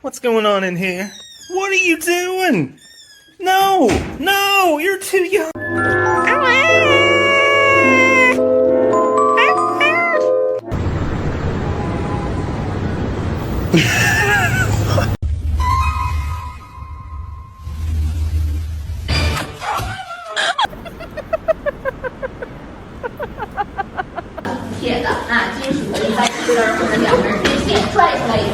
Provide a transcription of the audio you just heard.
What's going on in here? What are you doing? No! No! You're too young!铁的啊，金属的，一般一根或者两根电线拽出来以